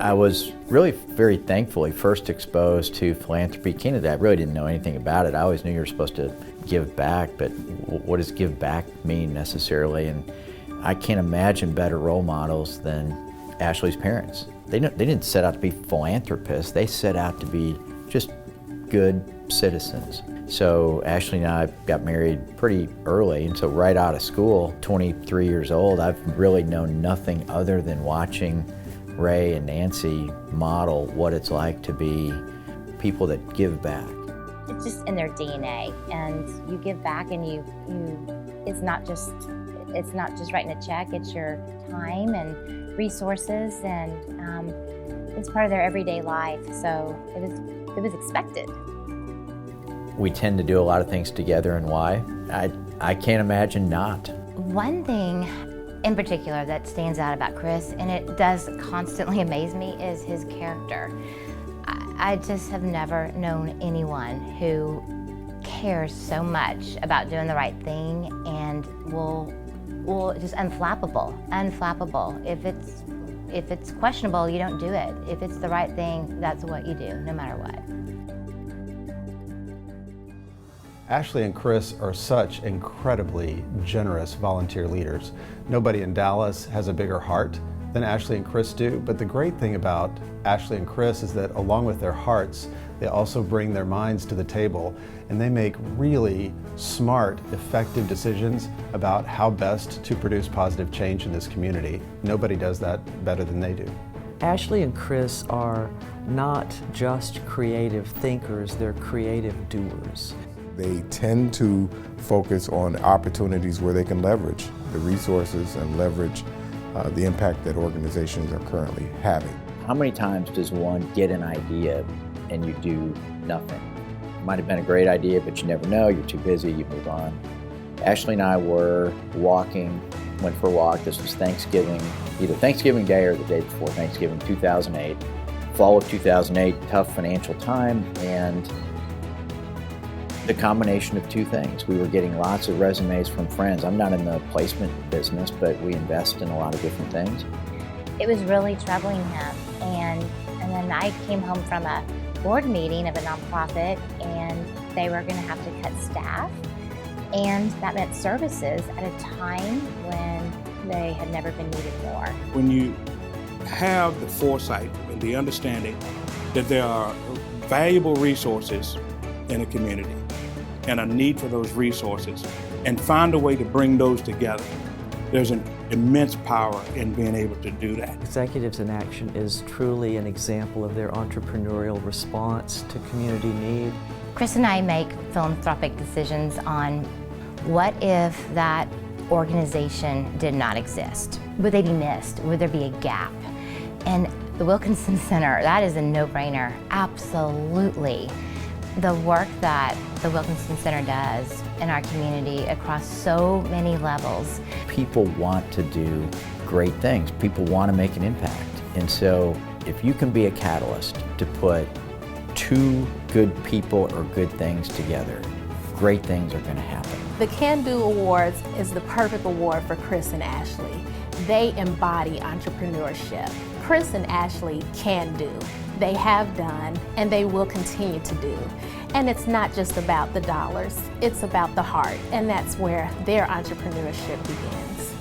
I was really very thankfully first exposed to philanthropy Canada. I really didn't know anything about it. I always knew you were supposed to give back, but what does give back mean necessarily? And I can't imagine better role models than Ashlee's parents. They didn't set out to be philanthropists. They set out to be just good citizens. So Ashlee and I got married pretty early, and so right out of school, 23 years old, I've really known nothing other than watching Ray and Nancy model what it's like to be people that give back. It's just in their DNA, and you give back, and it's not just writing a check. It's your time and resources, and it's part of their everyday life. So it was expected. We tend to do a lot of things together, and why? I can't imagine not. One thing in particular that stands out about Chris, and it does constantly amaze me, is his character. I just have never known anyone who cares so much about doing the right thing and will just unflappable. If it's questionable, you don't do it. If it's the right thing, that's what you do, no matter what. Ashlee and Chris are such incredibly generous volunteer leaders. Nobody in Dallas has a bigger heart than Ashlee and Chris do, but the great thing about Ashlee and Chris is that along with their hearts, they also bring their minds to the table, and they make really smart, effective decisions about how best to produce positive change in this community. Nobody does that better than they do. Ashlee and Chris are not just creative thinkers, they're creative doers. They tend to focus on opportunities where they can leverage the resources and leverage the impact that organizations are currently having. How many times does one get an idea and you do nothing? It might have been a great idea, but you never know, you're too busy, you move on. Ashlee and I were went for a walk. This was Thanksgiving, either Thanksgiving Day or the day before Thanksgiving, 2008. Fall of 2008, tough financial time, and the combination of two things. We were getting lots of resumes from friends. I'm not in the placement business, but we invest in a lot of different things. It was really troubling him, and then I came home from a board meeting of a nonprofit, and they were going to have to cut staff, and that meant services at a time when they had never been needed more. When you have the foresight and the understanding that there are valuable resources in a community and a need for those resources, and find a way to bring those together, there's an immense power in being able to do that. Executives in Action is truly an example of their entrepreneurial response to community need. Chris and I make philanthropic decisions on what if that organization did not exist? Would they be missed? Would there be a gap? And the Wilkinson Center, that is a no-brainer, absolutely. The work that the Wilkinson Center does in our community across so many levels. People want to do great things. People want to make an impact. And so if you can be a catalyst to put two good people or good things together, great things are going to happen. The Can Do Awards is the perfect award for Chris and Ashlee. They embody entrepreneurship. Chris and Ashlee can do. They have done, and they will continue to do. And it's not just about the dollars, it's about the heart, and that's where their entrepreneurship begins.